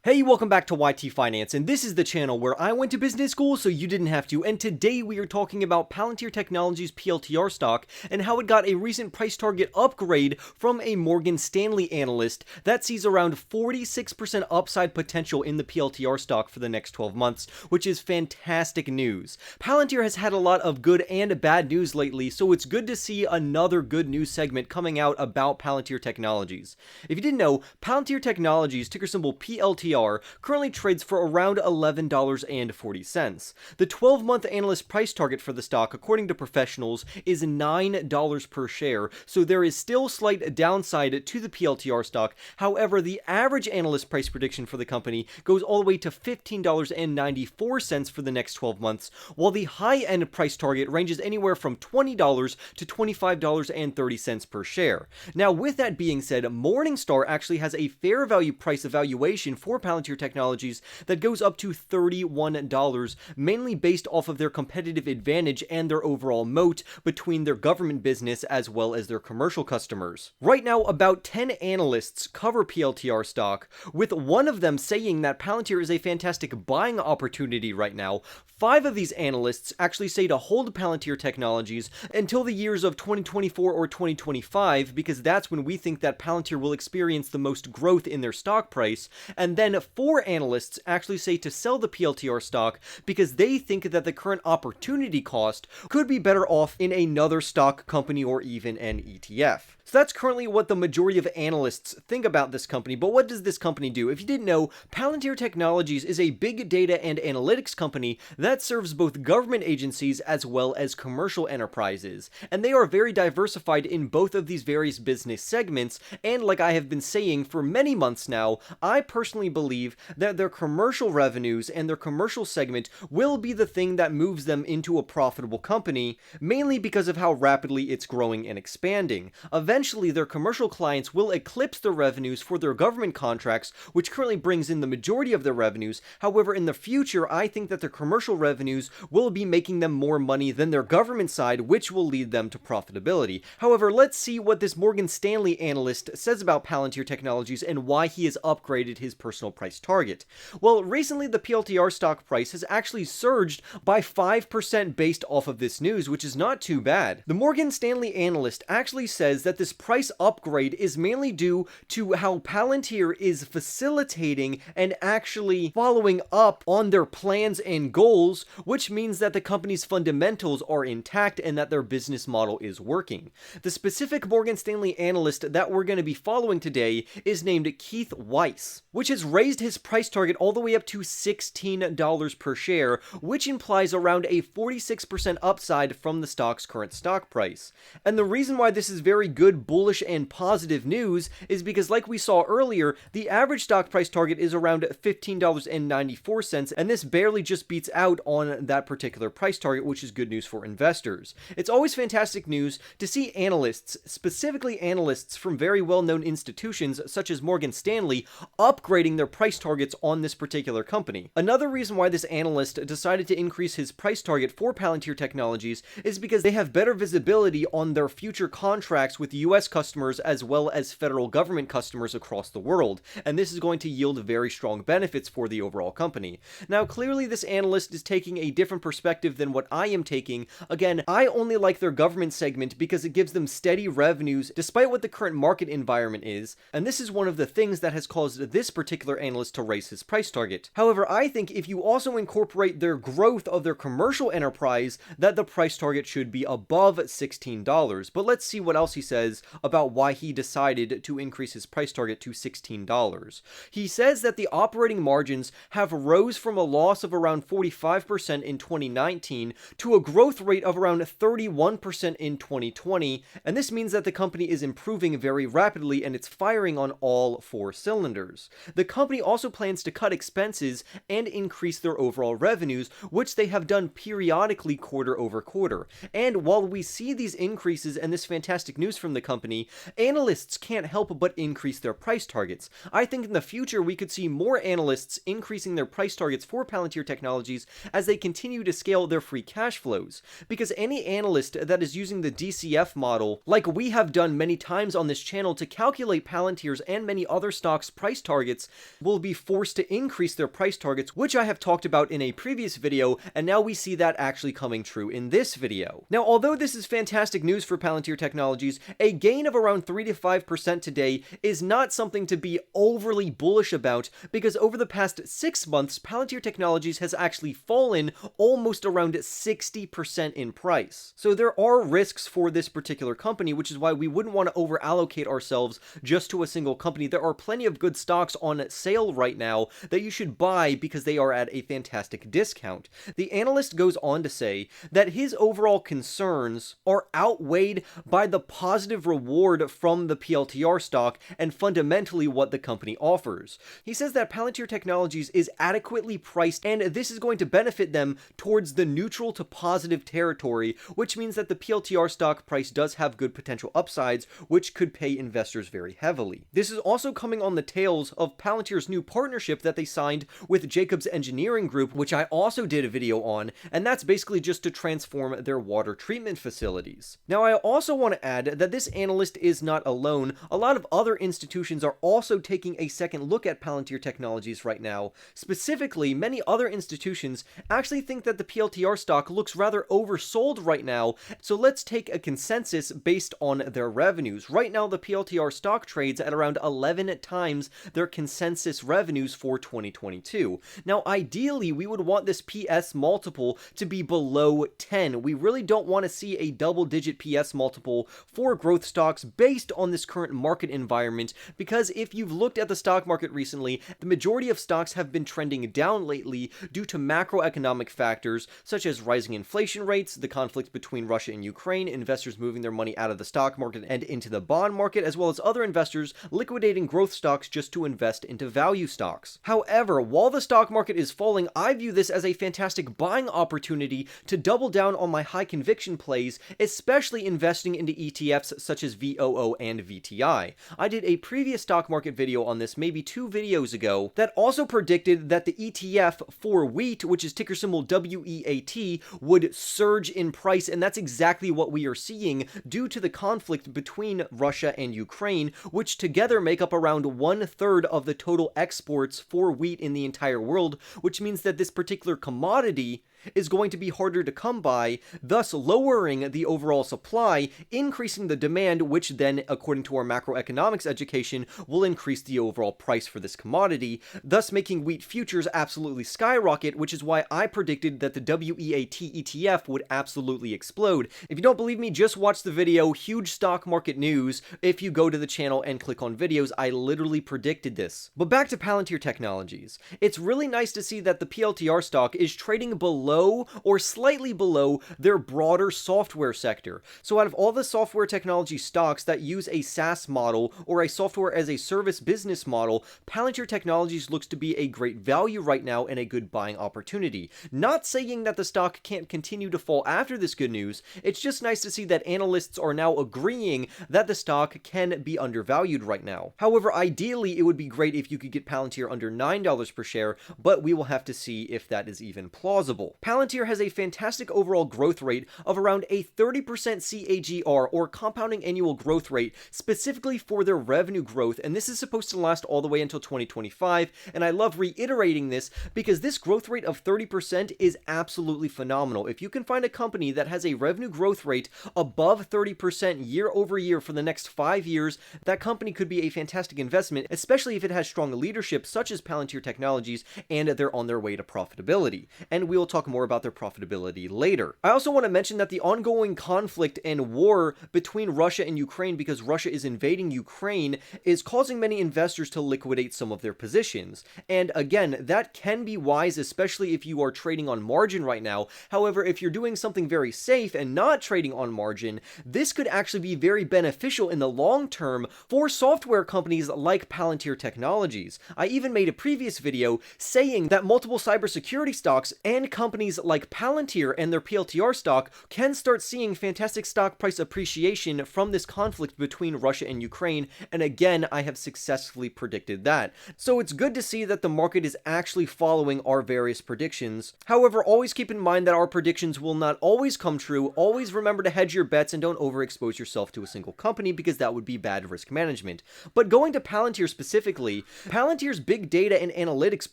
Hey, welcome back to YT Finance, and this is the channel where I went to business school so you didn't have to, and today we are talking about Palantir Technologies PLTR stock and how it got a recent price target upgrade from a Morgan Stanley analyst that sees around 46% upside potential in the PLTR stock for the next 12 months, which is fantastic news. Palantir has had a lot of good and bad news lately, so it's good to see another good news segment coming out about Palantir Technologies. If you didn't know, Palantir Technologies, ticker symbol PLTR, currently trades for around $11.40. The 12-month analyst price target for the stock, according to professionals, is $9 per share, so there is still slight downside to the PLTR stock. However, the average analyst price prediction for the company goes all the way to $15.94 for the next 12 months, while the high-end price target ranges anywhere from $20 to $25.30 per share. Now, with that being said, Morningstar actually has a fair value price evaluation for Palantir Technologies that goes up to $31, mainly based off of their competitive advantage and their overall moat between their government business as well as their commercial customers. Right now, about 10 analysts cover PLTR stock, with one of them saying that Palantir is a fantastic buying opportunity right now. 5 of these analysts actually say to hold Palantir Technologies until the years of 2024 or 2025, because that's when we think that Palantir will experience the most growth in their stock price, and then 4 analysts actually say to sell the PLTR stock because they think that the current opportunity cost could be better off in another stock company or even an ETF. So that's currently what the majority of analysts think about this company, but what does this company do? If you didn't know, Palantir Technologies is a big data and analytics company that serves both government agencies as well as commercial enterprises, and they are very diversified in both of these various business segments, and like I have been saying for many months now, I personally believe that their commercial revenues and their commercial segment will be the thing that moves them into a profitable company, mainly because of how rapidly it's growing and expanding. Eventually, their commercial clients will eclipse their revenues for their government contracts, which currently brings in the majority of their revenues. However, in the future, I think that their commercial revenues will be making them more money than their government side, which will lead them to profitability. However, let's see what this Morgan Stanley analyst says about Palantir Technologies and why he has upgraded his personal price target. Well, recently the PLTR stock price has actually surged by 5% based off of this news, which is not too bad. The Morgan Stanley analyst actually says that this price upgrade is mainly due to how Palantir is facilitating and actually following up on their plans and goals, which means that the company's fundamentals are intact and that their business model is working. The specific Morgan Stanley analyst that we're going to be following today is named Keith Weiss, which has raised his price target all the way up to $16 per share, which implies around a 46% upside from the stock's current stock price. And the reason why this is very good, bullish, and positive news is because, like we saw earlier, the average stock price target is around $15.94, and this barely just beats out on that particular price target, which is good news for investors. It's always fantastic news to see analysts, specifically analysts from very well-known institutions such as Morgan Stanley, upgrading their price targets on this particular company. Another reason why this analyst decided to increase his price target for Palantir Technologies is because they have better visibility on their future contracts with US customers as well as federal government customers across the world, and this is going to yield very strong benefits for the overall company. Now, clearly this analyst is taking a different perspective than what I am taking. Again, I only like their government segment because it gives them steady revenues despite what the current market environment is, and this is one of the things that has caused this particular analyst to raise his price target. However, I think if you also incorporate their growth of their commercial enterprise, that the price target should be above $16. But let's see what else he says about why he decided to increase his price target to $16. He says that the operating margins have rose from a loss of around 45% in 2019 to a growth rate of around 31% in 2020, and this means that the company is improving very rapidly and it's firing on all 4 cylinders. The company also plans to cut expenses and increase their overall revenues, which they have done periodically quarter over quarter. And while we see these increases and this fantastic news from the company, analysts can't help but increase their price targets. I think in the future we could see more analysts increasing their price targets for Palantir Technologies as they continue to scale their free cash flows, because any analyst that is using the DCF model, like we have done many times on this channel to calculate Palantir's and many other stocks' price targets, will be forced to increase their price targets, which I have talked about in a previous video, and now we see that actually coming true in this video. Now, although this is fantastic news for Palantir Technologies, a gain of around 3 to 5% today is not something to be overly bullish about, because over the past 6 months, Palantir Technologies has actually fallen almost around 60% in price. So there are risks for this particular company, which is why we wouldn't want to over allocate ourselves just to a single company. There are plenty of good stocks on sale right now that you should buy because they are at a fantastic discount. The analyst goes on to say that his overall concerns are outweighed by the positive reward from the PLTR stock and fundamentally what the company offers. He says that Palantir Technologies is adequately priced, and this is going to benefit them towards the neutral to positive territory, which means that the PLTR stock price does have good potential upsides, which could pay investors very heavily. This is also coming on the tails of Palantir's new partnership that they signed with Jacobs Engineering Group, which I also did a video on, and that's basically just to transform their water treatment facilities. Now, I also want to add that this analyst is not alone. A lot of other institutions are also taking a second look at Palantir Technologies right now. Specifically, many other institutions actually think that the PLTR stock looks rather oversold right now, so let's take a consensus based on their revenues. Right now, the PLTR stock trades at around 11 times their consensus revenues for 2022. Now, ideally, we would want this PS multiple to be below 10. We really don't want to see a double-digit PS multiple for growth stocks based on this current market environment, because if you've looked at the stock market recently, the majority of stocks have been trending down lately due to macroeconomic factors such as rising inflation rates, the conflict between Russia and Ukraine, investors moving their money out of the stock market and into the bond market, as well as other investors liquidating growth stocks just to invest into value stocks. However, while the stock market is falling, I view this as a fantastic buying opportunity to double down on my high conviction plays, especially investing into ETFs such as VOO and VTI. I did a previous stock market video on this maybe 2 videos ago that also predicted that the ETF for wheat, which is ticker symbol WEAT, would surge in price, and that's exactly what we are seeing due to the conflict between Russia and Ukraine, which together make up around 1/3 of the total exports for wheat in the entire world, which means that this particular commodity is going to be harder to come by, thus lowering the overall supply, increasing the demand, which then, according to our macroeconomics education, will increase the overall price for this commodity, thus making wheat futures absolutely skyrocket, which is why I predicted that the WEAT ETF would absolutely explode. If you don't believe me, just watch the video, Huge Stock Market News. If you go to the channel and click on videos, I literally predicted this. But back to Palantir Technologies. It's really nice to see that the PLTR stock is trading below or slightly below their broader software sector. So out of all the software technology stocks that use a SaaS model or a software as a service business model, Palantir Technologies looks to be a great value right now and a good buying opportunity. Not saying that the stock can't continue to fall after this good news, it's just nice to see that analysts are now agreeing that the stock can be undervalued right now. However, ideally, it would be great if you could get Palantir under $9 per share, but we will have to see if that is even plausible. Palantir has a fantastic overall growth rate of around a 30% CAGR, or compounding annual growth rate, specifically for their revenue growth, and this is supposed to last all the way until 2025, and I love reiterating this because this growth rate of 30% is absolutely phenomenal. If you can find a company that has a revenue growth rate above 30% year over year for the next 5 years, that company could be a fantastic investment, especially if it has strong leadership such as Palantir Technologies and they're on their way to profitability. And we'll talk more about their profitability later. I also want to mention that the ongoing conflict and war between Russia and Ukraine, because Russia is invading Ukraine, is causing many investors to liquidate some of their positions. And again, that can be wise, especially if you are trading on margin right now. However, if you're doing something very safe and not trading on margin, this could actually be very beneficial in the long term for software companies like Palantir Technologies. I even made a previous video saying that multiple cybersecurity stocks and companies companies like Palantir and their PLTR stock can start seeing fantastic stock price appreciation from this conflict between Russia and Ukraine, and again, I have successfully predicted that. So it's good to see that the market is actually following our various predictions. However, always keep in mind that our predictions will not always come true. Always remember to hedge your bets and don't overexpose yourself to a single company, because that would be bad risk management. But going to Palantir specifically, Palantir's big data and analytics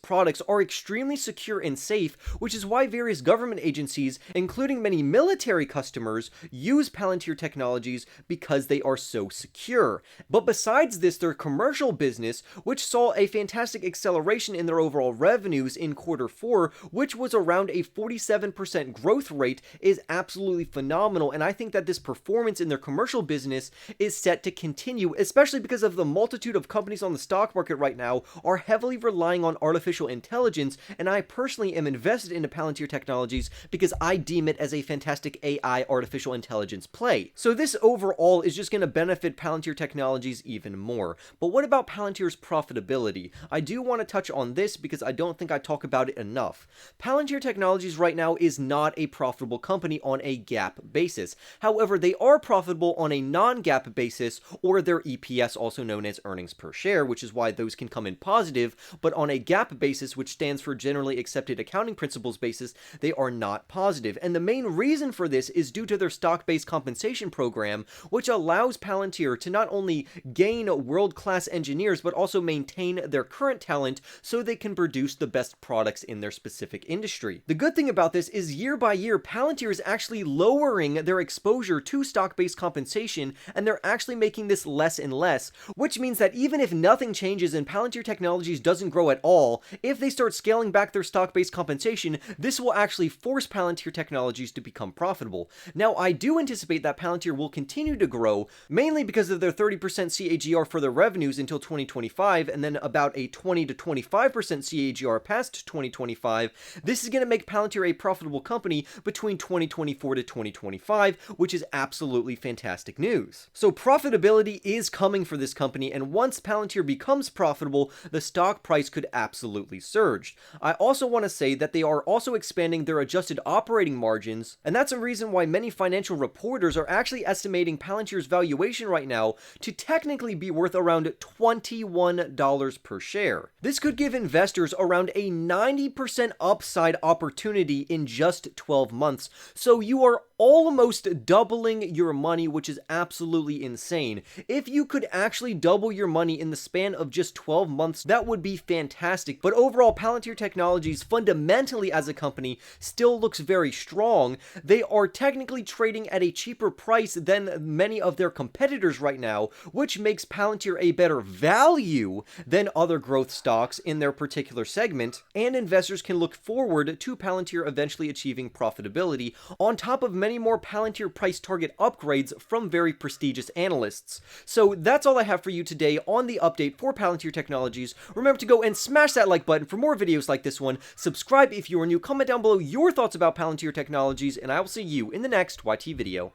products are extremely secure and safe, which is why various government agencies, including many military customers, use Palantir technologies because they are so secure. But besides this, their commercial business, which saw a fantastic acceleration in their overall revenues in Q4, which was around a 47% growth rate, is absolutely phenomenal, and I think that this performance in their commercial business is set to continue, especially because of the multitude of companies on the stock market right now are heavily relying on artificial intelligence, and I personally am invested into Palantir Technologies because I deem it as a fantastic AI artificial intelligence play. So this overall is just going to benefit Palantir Technologies even more. But what about Palantir's profitability? I do want to touch on this because I don't think I talk about it enough. Palantir Technologies right now is not a profitable company on a GAAP basis. However, they are profitable on a non-GAAP basis, or their EPS, also known as earnings per share, which is why those can come in positive, but on a GAAP basis, which stands for generally accepted accounting principles basis, they are not positive. And the main reason for this is due to their stock-based compensation program, which allows Palantir to not only gain world-class engineers, but also maintain their current talent so they can produce the best products in their specific industry. The good thing about this is year by year, Palantir is actually lowering their exposure to stock-based compensation, and they're actually making this less and less, which means that even if nothing changes and Palantir Technologies doesn't grow at all, if they start scaling back their stock-based compensation, this will actually force Palantir Technologies to become profitable. Now, I do anticipate that Palantir will continue to grow, mainly because of their 30% CAGR for their revenues until 2025, and then about a 20 to 25% CAGR past 2025. This is going to make Palantir a profitable company between 2024 to 2025, which is absolutely fantastic news. So profitability is coming for this company, and once Palantir becomes profitable, the stock price could absolutely surge. I also want to say that they are also expanding their adjusted operating margins, and that's a reason why many financial reporters are actually estimating Palantir's valuation right now to technically be worth around $21 per share. This could give investors around a 90% upside opportunity in just 12 months, so you are almost doubling your money, which is absolutely insane. If you could actually double your money in the span of just 12 months, that would be fantastic. But overall, Palantir Technologies fundamentally as a company still looks very strong. They are technically trading at a cheaper price than many of their competitors right now, which makes Palantir a better value than other growth stocks in their particular segment, and investors can look forward to Palantir eventually achieving profitability, on top of many more Palantir price target upgrades from very prestigious analysts. So that's all I have for you today on the update for Palantir Technologies. Remember to go and smash that like button for more videos like this one. Subscribe if you are new, comment down below your thoughts about Palantir Technologies, and I will see you in the next YT video.